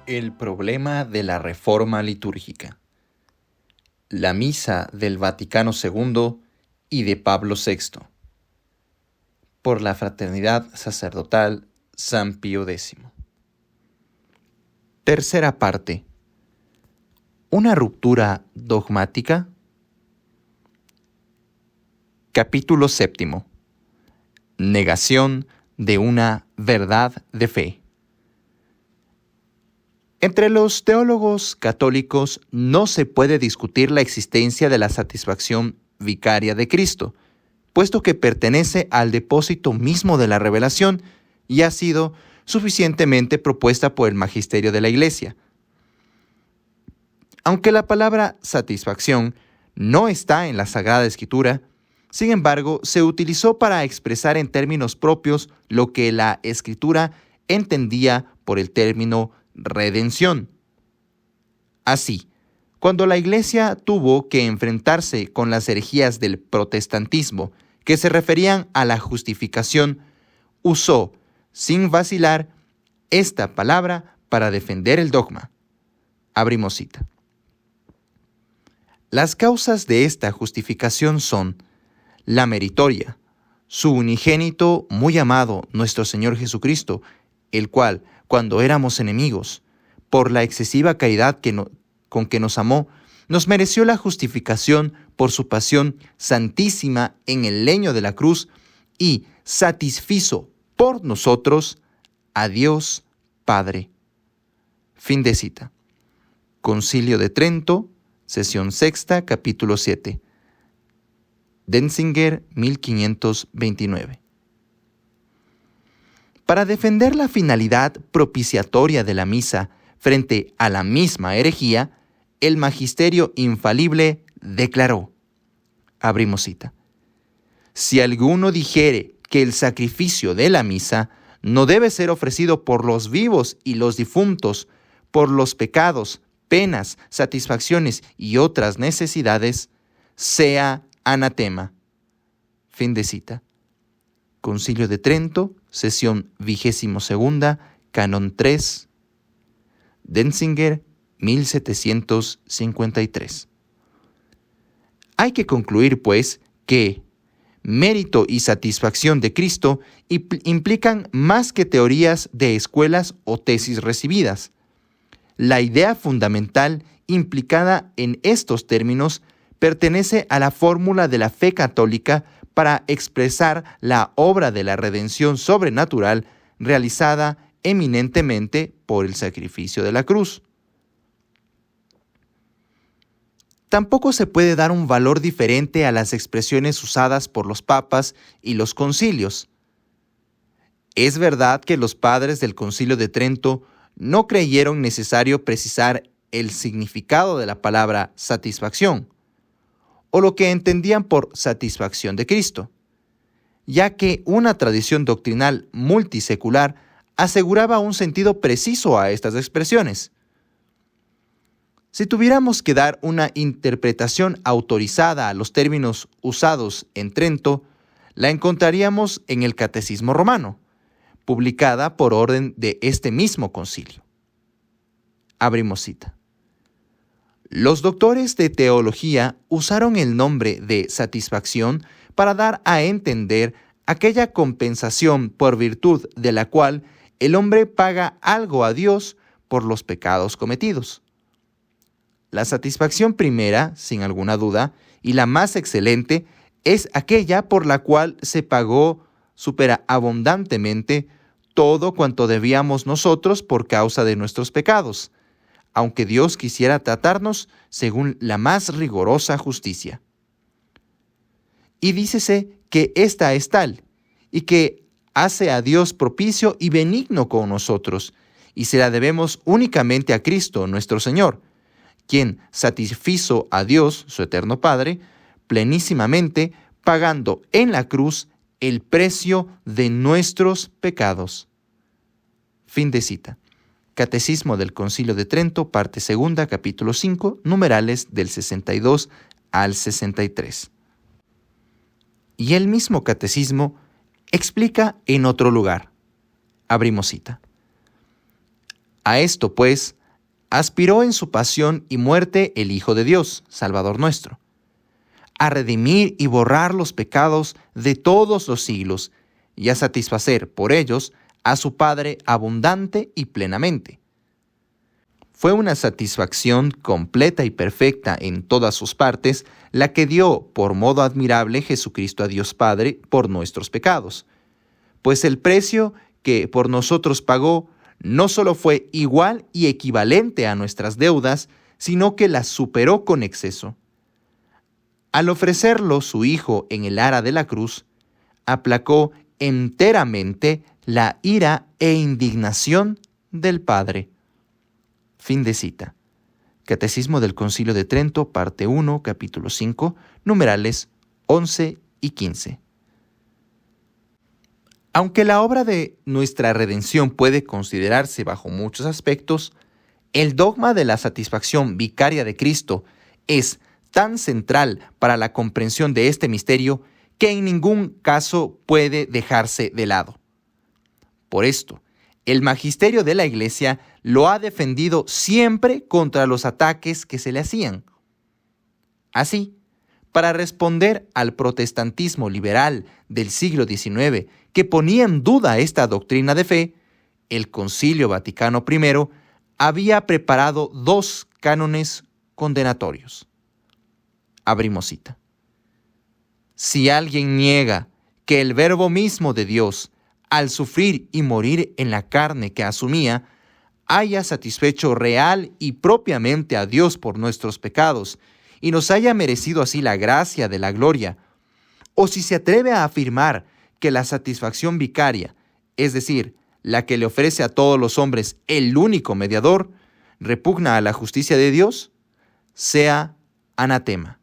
El problema de la reforma litúrgica. La Misa del Vaticano II y de Pablo VI. Por la Fraternidad Sacerdotal San Pío X. Tercera parte. ¿Una ruptura dogmática? Capítulo 7. Negación de una verdad de fe. Entre los teólogos católicos no se puede discutir la existencia de la satisfacción vicaria de Cristo, puesto que pertenece al depósito mismo de la revelación y ha sido suficientemente propuesta por el magisterio de la Iglesia. Aunque la palabra satisfacción no está en la Sagrada Escritura, sin embargo, se utilizó para expresar en términos propios lo que la Escritura entendía por el término redención. Así, cuando la Iglesia tuvo que enfrentarse con las herejías del protestantismo que se referían a la justificación, usó, sin vacilar, esta palabra para defender el dogma. Abrimos cita. Las causas de esta justificación son la meritoria, su unigénito muy amado, nuestro Señor Jesucristo, el cual, cuando éramos enemigos, por la excesiva caridad con que nos amó, nos mereció la justificación por su pasión santísima en el leño de la cruz y satisfizo por nosotros a Dios Padre. Fin de cita. Concilio de Trento, sesión sexta, capítulo 7. Denzinger, 1529. Para defender la finalidad propiciatoria de la misa frente a la misma herejía, el magisterio infalible declaró, abrimos cita, si alguno dijere que el sacrificio de la misa no debe ser ofrecido por los vivos y los difuntos, por los pecados, penas, satisfacciones y otras necesidades, sea anatema. Fin de cita. Concilio de Trento, sesión 22, canon 3, Denzinger, 1753. Hay que concluir, pues, que mérito y satisfacción de Cristo implican más que teorías de escuelas o tesis recibidas. La idea fundamental implicada en estos términos pertenece a la fórmula de la fe católica para expresar la obra de la redención sobrenatural realizada eminentemente por el sacrificio de la cruz. Tampoco se puede dar un valor diferente a las expresiones usadas por los papas y los concilios. Es verdad que los padres del Concilio de Trento no creyeron necesario precisar el significado de la palabra satisfacción, o lo que entendían por satisfacción de Cristo, ya que una tradición doctrinal multisecular aseguraba un sentido preciso a estas expresiones. Si tuviéramos que dar una interpretación autorizada a los términos usados en Trento, la encontraríamos en el Catecismo Romano, publicada por orden de este mismo concilio. Abrimos cita. Los doctores de teología usaron el nombre de satisfacción para dar a entender aquella compensación por virtud de la cual el hombre paga algo a Dios por los pecados cometidos. La satisfacción primera, sin alguna duda, y la más excelente, es aquella por la cual se pagó superabundantemente todo cuanto debíamos nosotros por causa de nuestros pecados, aunque Dios quisiera tratarnos según la más rigorosa justicia. Y dícese que esta es tal, y que hace a Dios propicio y benigno con nosotros, y se la debemos únicamente a Cristo nuestro Señor, quien satisfizo a Dios, su eterno Padre, plenísimamente, pagando en la cruz el precio de nuestros pecados. Fin de cita. Catecismo del Concilio de Trento, parte 2, capítulo 5, numerales del 62 al 63. Y el mismo catecismo explica en otro lugar. Abrimos cita. A esto, pues, aspiró en su pasión y muerte el Hijo de Dios, Salvador nuestro, a redimir y borrar los pecados de todos los siglos y a satisfacer por ellos a su Padre abundante y plenamente. Fue una satisfacción completa y perfecta en todas sus partes la que dio por modo admirable Jesucristo a Dios Padre por nuestros pecados, pues el precio que por nosotros pagó no solo fue igual y equivalente a nuestras deudas, sino que las superó con exceso. Al ofrecerlo su Hijo en el ara de la cruz, aplacó enteramente la ira e indignación del Padre. Fin de cita. Catecismo del Concilio de Trento, parte 1, capítulo 5, numerales 11 y 15. Aunque la obra de nuestra redención puede considerarse bajo muchos aspectos, el dogma de la satisfacción vicaria de Cristo es tan central para la comprensión de este misterio que en ningún caso puede dejarse de lado. Por esto, el magisterio de la Iglesia lo ha defendido siempre contra los ataques que se le hacían. Así, para responder al protestantismo liberal del siglo XIX, que ponía en duda esta doctrina de fe, el Concilio Vaticano I había preparado 2 cánones condenatorios. Abrimos cita. Si alguien niega que el Verbo mismo de Dios, al sufrir y morir en la carne que asumía, haya satisfecho real y propiamente a Dios por nuestros pecados, y nos haya merecido así la gracia de la gloria, o si se atreve a afirmar que la satisfacción vicaria, es decir, la que le ofrece a todos los hombres el único mediador, repugna a la justicia de Dios, sea anatema.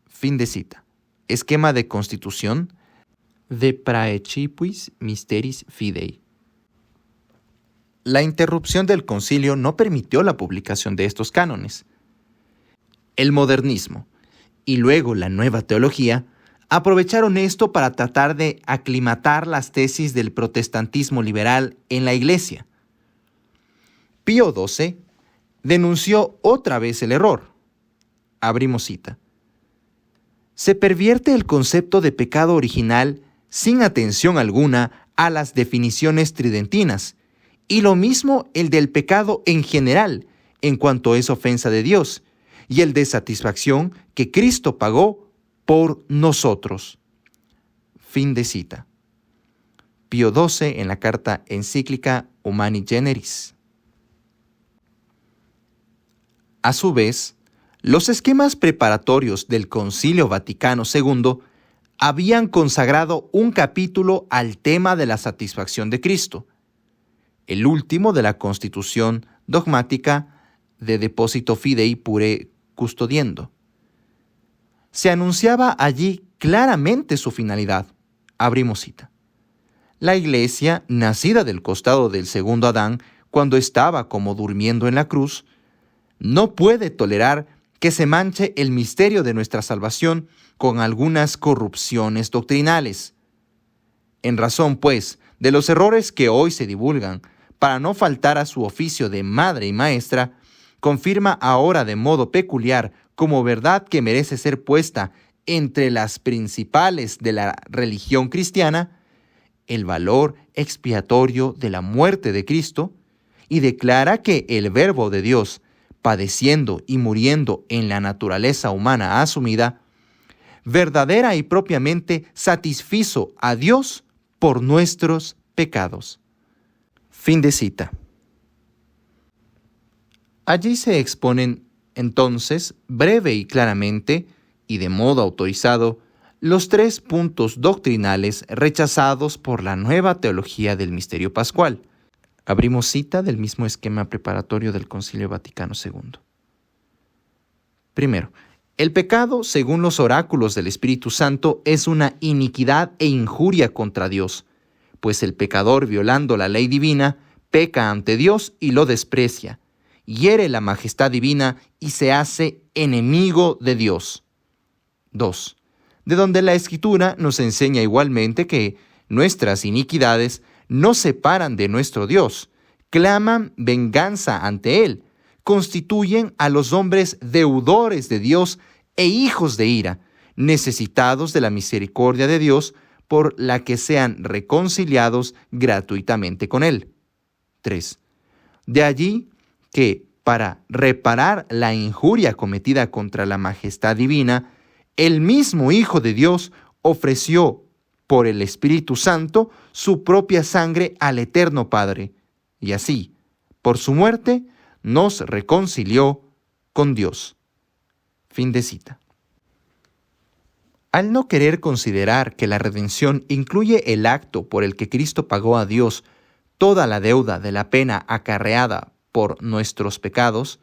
Fin de cita. Esquema de constitución de Praecipuis Mysteris Fidei. La interrupción del concilio no permitió la publicación de estos cánones. El modernismo y luego la nueva teología aprovecharon esto para tratar de aclimatar las tesis del protestantismo liberal en la Iglesia. Pío XII denunció otra vez el error. Abrimos cita. Se pervierte el concepto de pecado original sin atención alguna a las definiciones tridentinas, y lo mismo el del pecado en general, en cuanto es ofensa de Dios, y el de satisfacción que Cristo pagó por nosotros. Fin de cita. Pío XII en la carta encíclica Humani Generis. A su vez, los esquemas preparatorios del Concilio Vaticano II habían consagrado un capítulo al tema de la satisfacción de Cristo, el último de la Constitución dogmática de Deposito Fidei Pure Custodiendo. Se anunciaba allí claramente su finalidad. Abrimos cita. La Iglesia, nacida del costado del segundo Adán, cuando estaba como durmiendo en la cruz, no puede tolerar que se manche el misterio de nuestra salvación con algunas corrupciones doctrinales. En razón, pues, de los errores que hoy se divulgan, para no faltar a su oficio de madre y maestra, confirma ahora de modo peculiar como verdad que merece ser puesta entre las principales de la religión cristiana, el valor expiatorio de la muerte de Cristo, y declara que el Verbo de Dios, padeciendo y muriendo en la naturaleza humana asumida, verdadera y propiamente satisfizo a Dios por nuestros pecados. Fin de cita. Allí se exponen entonces breve y claramente, y de modo autorizado, los 3 puntos doctrinales rechazados por la nueva teología del misterio pascual. Abrimos cita del mismo esquema preparatorio del Concilio Vaticano II. Primero, el pecado, según los oráculos del Espíritu Santo, es una iniquidad e injuria contra Dios, pues el pecador, violando la ley divina, peca ante Dios y lo desprecia, hiere la majestad divina y se hace enemigo de Dios. 2. De donde la Escritura nos enseña igualmente que nuestras iniquidades nos separan de nuestro Dios, claman venganza ante Él, constituyen a los hombres deudores de Dios e hijos de ira, necesitados de la misericordia de Dios por la que sean reconciliados gratuitamente con Él. 3. De allí que, para reparar la injuria cometida contra la majestad divina, el mismo Hijo de Dios ofreció por el Espíritu Santo su propia sangre al Eterno Padre, y así, por su muerte, nos reconcilió con Dios. Fin de cita. Al no querer considerar que la redención incluye el acto por el que Cristo pagó a Dios toda la deuda de la pena acarreada por nuestros pecados,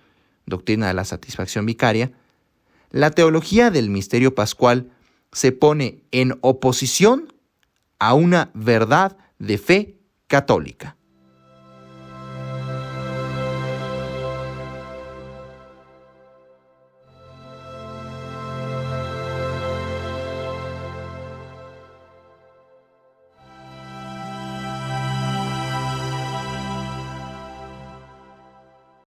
doctrina de la satisfacción vicaria, la teología del misterio pascual se pone en oposición a una verdad de fe católica.